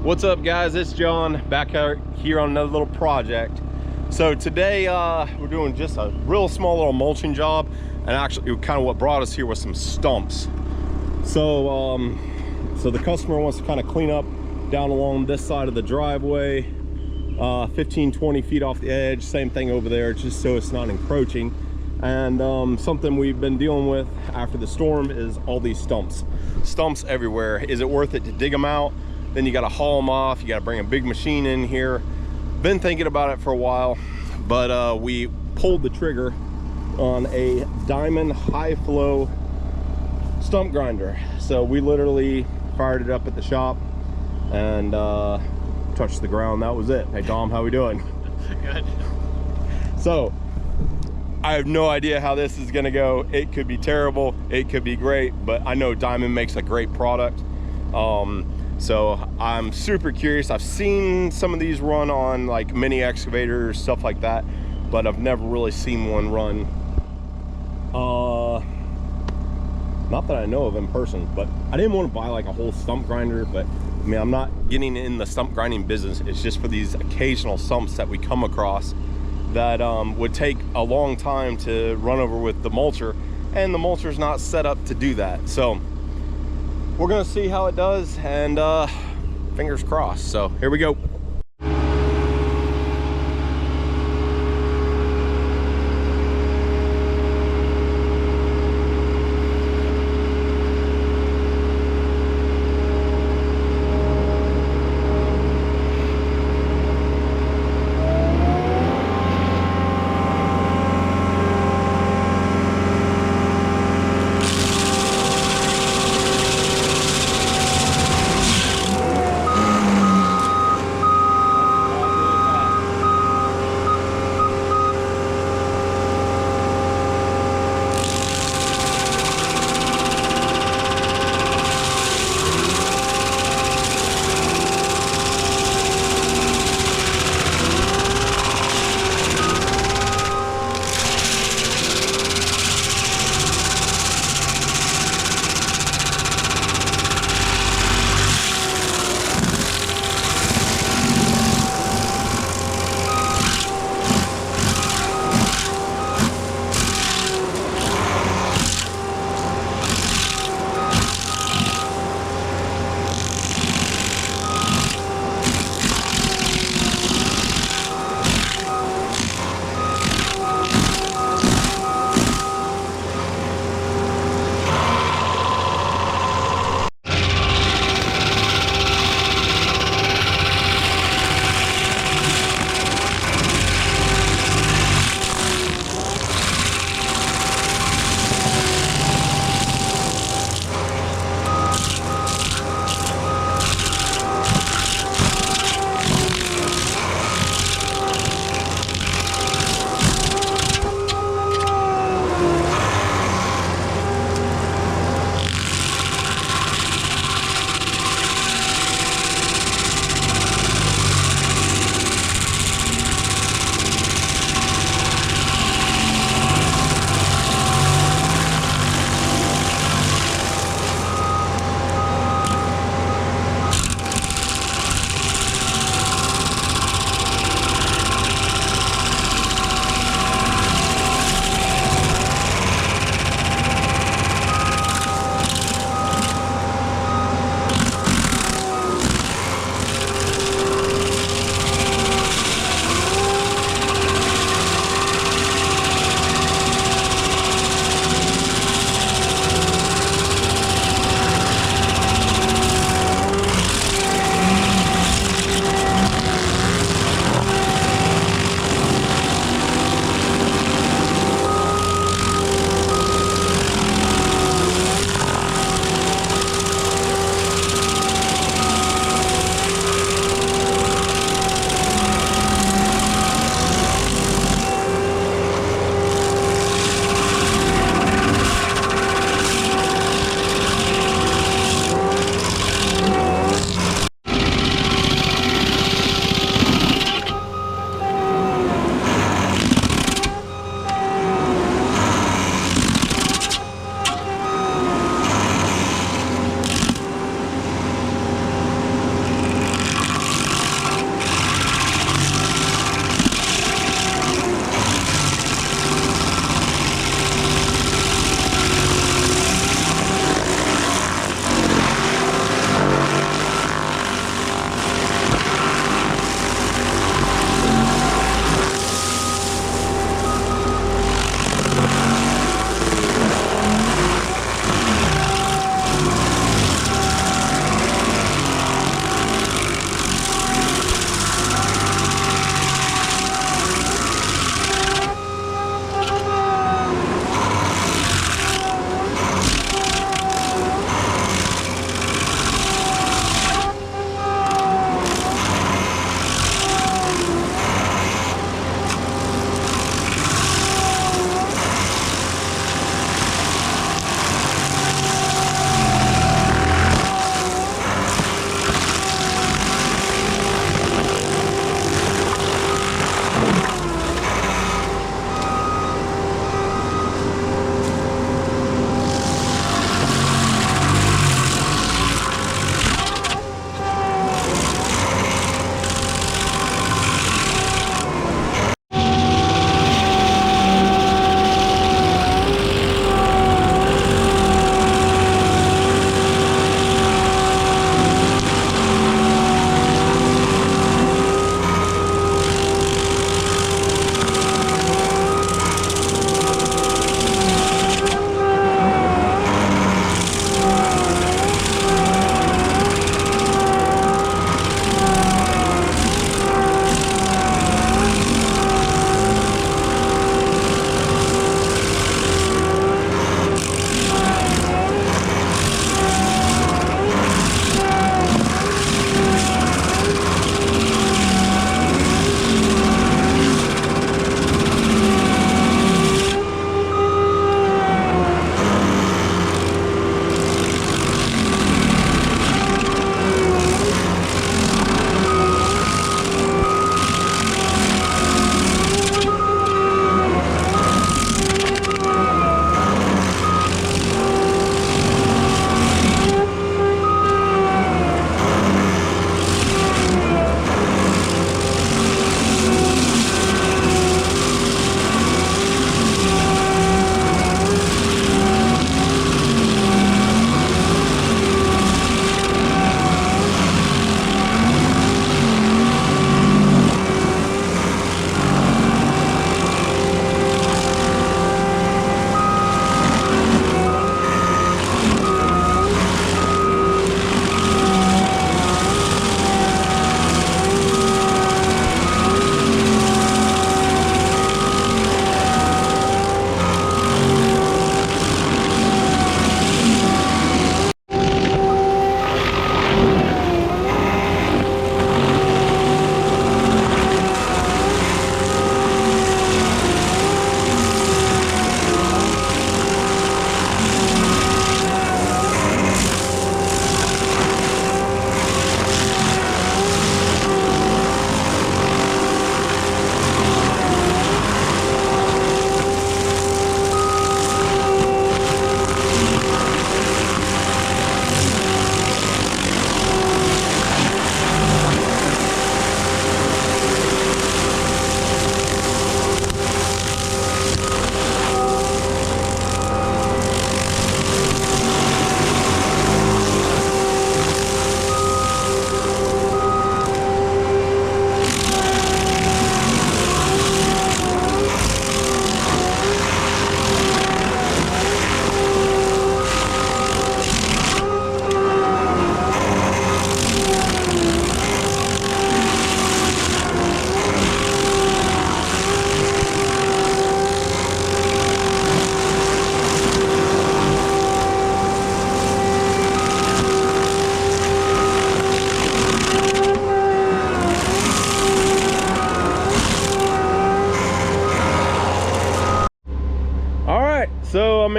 What's up, guys? It's John back out here on another little project. So today we're doing just a real small little mulching job, and actually kind of what brought us here was some stumps. So the customer wants to kind of clean up down along this side of the driveway, 15-20 feet off the edge. Same thing over there, just so it's not encroaching. And something we've been dealing with after the storm is all these stumps everywhere. Is it worth it to dig them out? Then you got to haul them off. You got to bring a big machine in here. Been thinking about it for a while, but we pulled the trigger on a Diamond high flow stump grinder. So we literally fired it up at the shop and touched the ground. That was it. Hey Dom, how we doing? Good. So I have no idea how this is gonna go. It could be terrible, it could be great, but I know Diamond makes a great product. So I'm super curious. I've seen some of these run on like mini excavators, stuff like that, but I've never really seen one run. Not that I know of in person, but I didn't want to buy like a whole stump grinder. But I mean, I'm not getting in the stump grinding business. It's just for these occasional stumps that we come across that would take a long time to run over with the mulcher, and the mulcher's not set up to do that. So we're gonna see how it does, and fingers crossed. So here we go.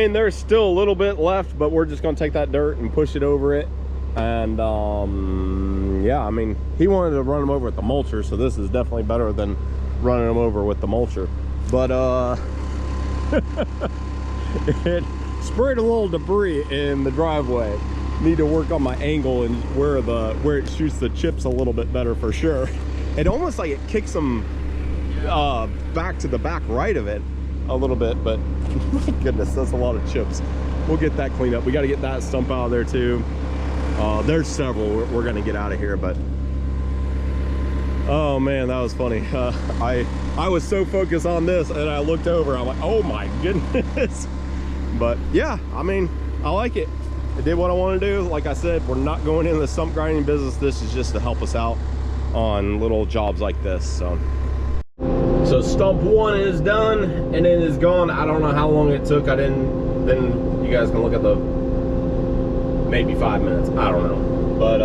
mean, there's still a little bit left, but we're just gonna take that dirt and push it over it. And yeah, I mean, he wanted to run them over with the mulcher, so this is definitely better than running them over with the mulcher. But it sprayed a little debris in the driveway. Need to work on my angle and where it shoots the chips a little bit better for sure. It almost like it kicks them back to the back right of it a little bit, but my goodness, that's a lot of chips. We'll get that cleaned up. We got to get that stump out of there too. There's several we're gonna get out of here, but oh man, that was funny. I was so focused on this and I looked over, I'm like, oh my goodness. But yeah, I mean, I like it. It did what I want to do. Like I said, we're not going into the stump grinding business. This is just to help us out on little jobs like this. So stump 1 is done and it is gone. I don't know how long it took. Then you guys can look at the maybe 5 minutes, I don't know, but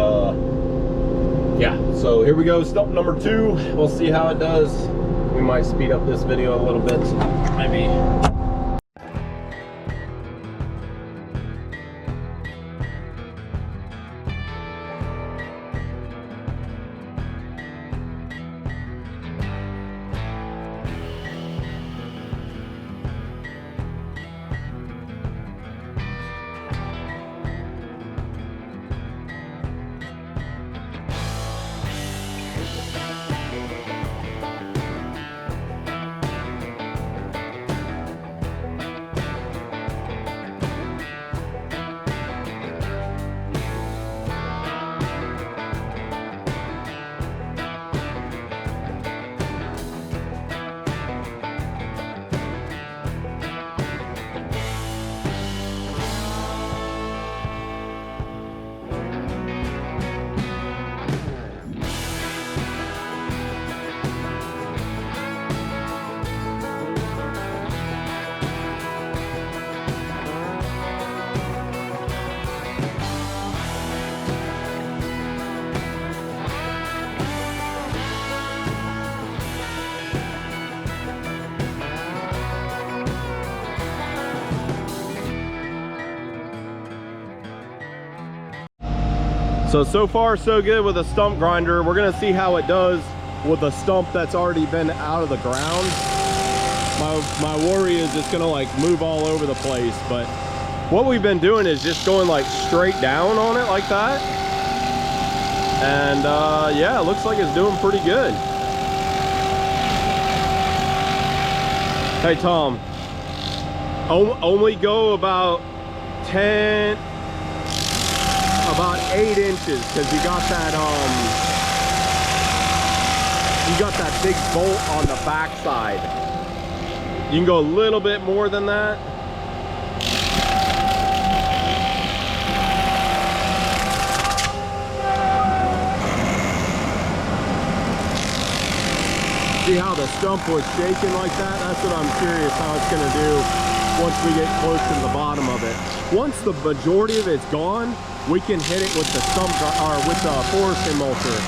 yeah, so here we go, stump number 2. We'll see how it does. We might speed up this video a little bit, maybe. So far so good with a stump grinder. We're gonna see how it does with a stump that's already been out of the ground. My worry is it's gonna like move all over the place, but what we've been doing is just going like straight down on it like that. And yeah, it looks like it's doing pretty good. Hey Tom, only go about 8 inches, because you got that big bolt on the back side. You can go a little bit more than that. See how the stump was shaking like that? That's what I'm curious how it's gonna do once we get close to the bottom of it. Once the majority of it's gone, we can hit it with the stump or with the forestry mulcher.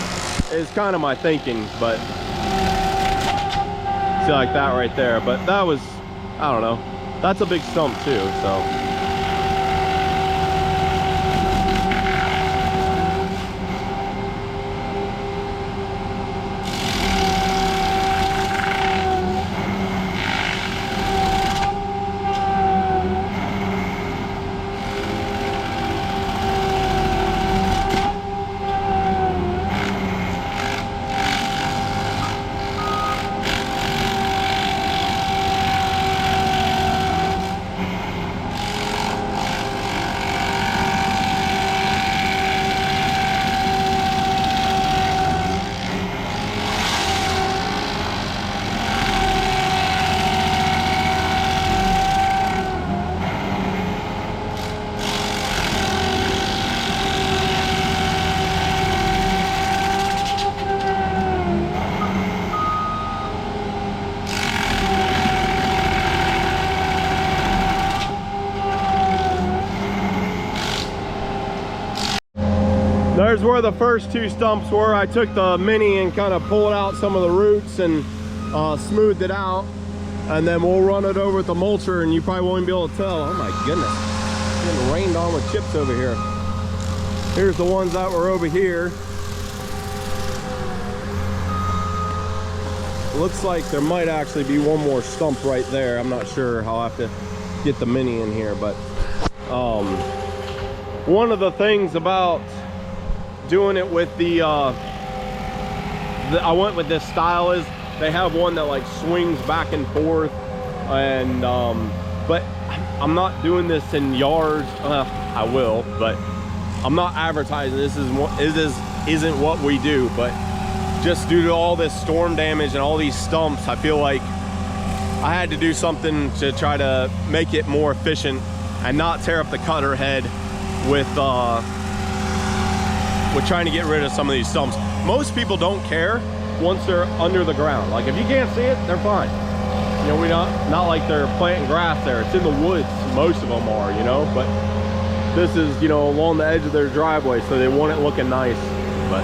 Is kind of my thinking, but see like that right there. But that was, I don't know. That's a big stump too, so. There's where the first 2 stumps were. I took the mini and kind of pulled out some of the roots and smoothed it out. and then we'll run it over with the mulcher, and you probably won't even be able to tell. Oh my goodness, it's getting rained on with chips over here. Here's the ones that were over here. Looks like there might actually be one more stump right there. I'm not sure. I'll have to get the mini in here, but one of the things about doing it with I went with this style is they have one that like swings back and forth, and but I'm not doing this in yards. I will, but I'm not advertising this isn't what we do. But just due to all this storm damage and all these stumps, I feel like I had to do something to try to make it more efficient and not tear up the cutter head with trying to get rid of some of these stumps. Most people don't care once they're under the ground. Like if you can't see it, they're fine. You know, we're not like they're planting grass there. It's in the woods, most of them are, you know, but this is, you know, along the edge of their driveway, so they want it looking nice. But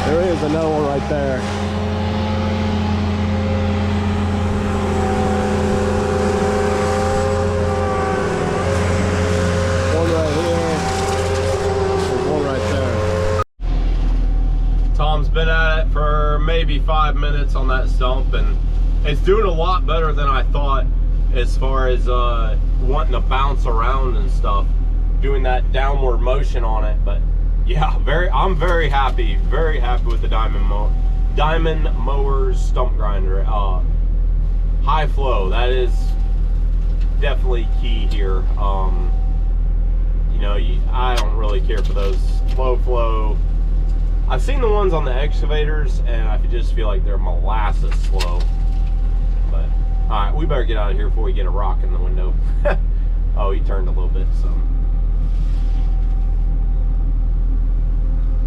there is another one right there. One right here. There's one right there. Tom's been at it for maybe 5 minutes on that stump, and it's doing a lot better than I thought as far as wanting to bounce around and stuff, doing that downward motion on it. But yeah, I'm very happy with the Diamond Mower Stump Grinder. High flow, that is definitely key here. You know, I don't really care for those low flow. I've seen the ones on the excavators, and I just feel like they're molasses slow. But all right, we better get out of here before we get a rock in the window. Oh, he turned a little bit, so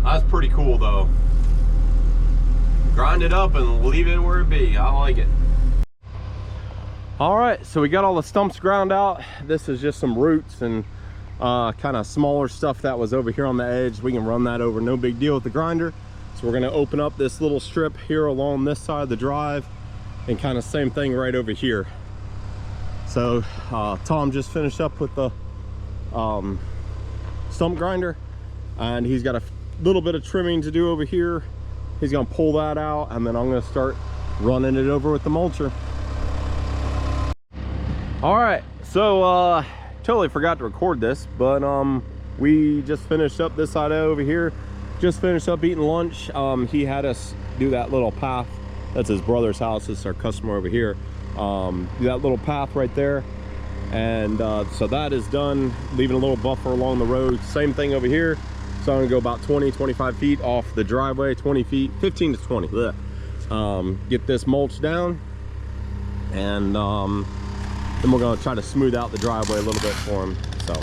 that's pretty cool though. Grind it up and leave it where it be. I like it. All right, so we got all the stumps ground out. This is just some roots and kind of smaller stuff that was over here on the edge. We can run that over, no big deal with the grinder. So we're gonna open up this little strip here along this side of the drive, and kind of same thing right over here. So Tom just finished up with the stump grinder, and he's got a little bit of trimming to do over here. He's gonna pull that out, and then I'm gonna start running it over with the mulcher. All right, so totally forgot to record this, but we just finished up this side over here, just finished up eating lunch. He had us do that little path. That's his brother's house. It's our customer over here. That little path right there, and so that is done, leaving a little buffer along the road. Same thing over here. So I'm gonna go about 20-25 feet off the driveway, 20 feet, 15 to 20. Get this mulch down, and then we're gonna try to smooth out the driveway a little bit for him. So.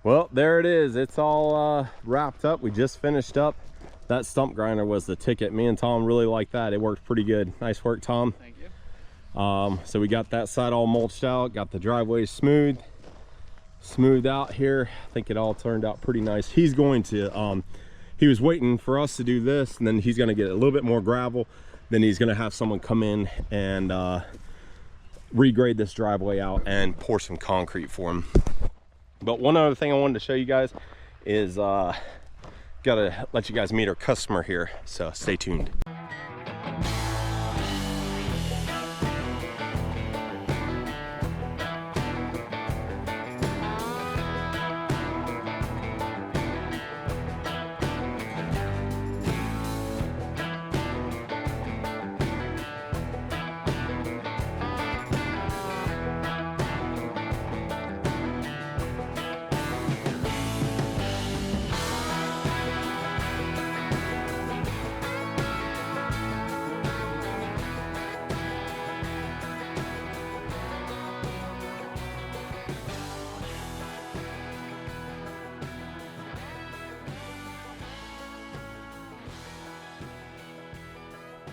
Well, there it is. It's all wrapped up. We just finished up. That stump grinder was the ticket. Me and Tom really liked that. It worked pretty good. Nice work, Tom. Thank you. So we got that side all mulched out, got the driveway smoothed out here. I think it all turned out pretty nice. He's going to, he was waiting for us to do this, and then he's gonna get a little bit more gravel. Then he's gonna have someone come in and regrade this driveway out and pour some concrete for him. But one other thing I wanted to show you guys is gotta let you guys meet our customer here, so stay tuned.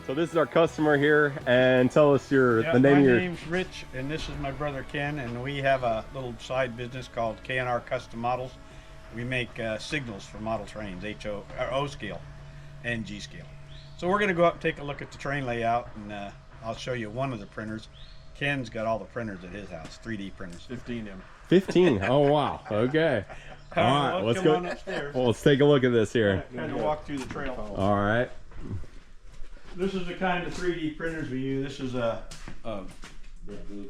So this is our customer here, and tell us the name of your... My name's Rich, and this is my brother Ken, and we have a little side business called K&R Custom Models. We make signals for model trains, O scale and G scale. So we're going to go up and take a look at the train layout, and I'll show you one of the printers. Ken's got all the printers at his house, 3D printers. 15 M. 15. Oh wow. Okay. All right, let's go. Well, let's take a look at this here. Kind of walk through the trail. All right. This is the kind of 3D printers we use. This is a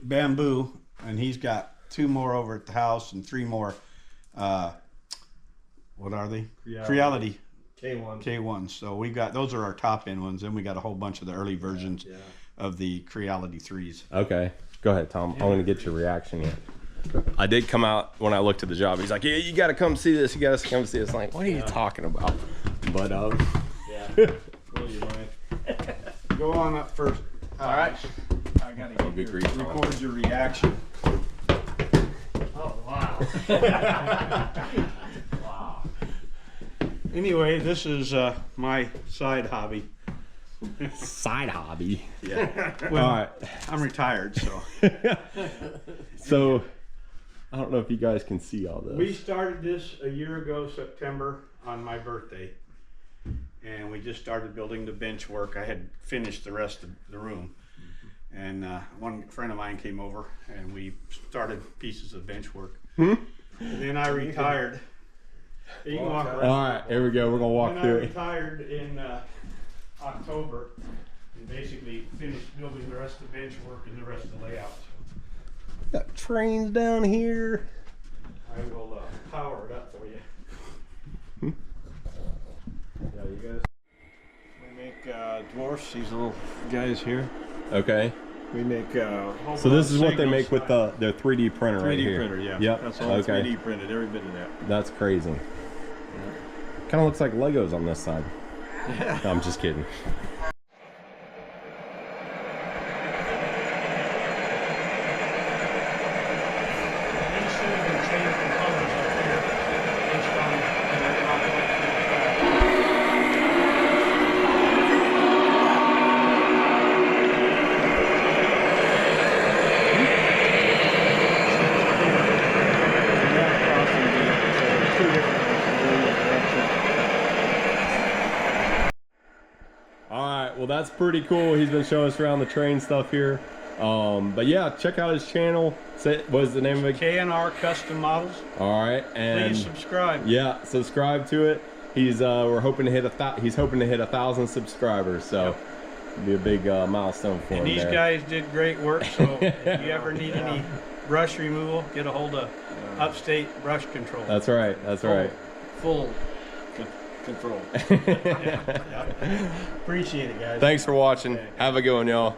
bamboo, and he's got 2 more over at the house and 3 more. What are they? Creality. K1s. So we got, those are our top end ones. Then we got a whole bunch of the early versions of the Creality 3s. Okay. Go ahead, Tom. I want to get your reaction here. I did come out when I looked at the job. He's like, "Yeah, you got to come see this. You got to come see this." I'm like, what are you talking about? But yeah. Go on up first. All right. I gotta get record your reaction. Oh wow. Wow. Anyway, this is my side hobby. Side hobby. Yeah. Well, all right. I'm retired, so. So, I don't know if you guys can see all this. We started this a year ago, September, on my birthday. And we just started building the bench work. I had finished the rest of the room. And one friend of mine came over and we started pieces of bench work. And then I retired. You can walk around. All right, here we go. We're going to walk through it. I retired in October and basically finished building the rest of the bench work and the rest of the layout. Got trains down here. I will power it up for you. Yeah, you guys. We make dwarfs, these little guys here. Okay. We make so this is what they make with their 3D printer 3D right here. printer, yeah. Yep. That's all 3D printed, every bit of that. That's crazy. Kind of looks like Legos on this side. Yeah. No, I'm just kidding. right, well that's pretty cool. He's been showing us around the train stuff here. But yeah, check out his channel. What is the name of it? K&R Custom Models. All right, and please subscribe. Yeah, subscribe to it. He's we're hoping to hit he's hoping to hit 1,000 subscribers. So it'll be a big milestone for him. And these guys did great work. So if you ever need any brush removal, get a hold of Upstate Brush Control. That's right. That's right. Full control. Appreciate it, guys. Thanks for watching. Have a good one, y'all.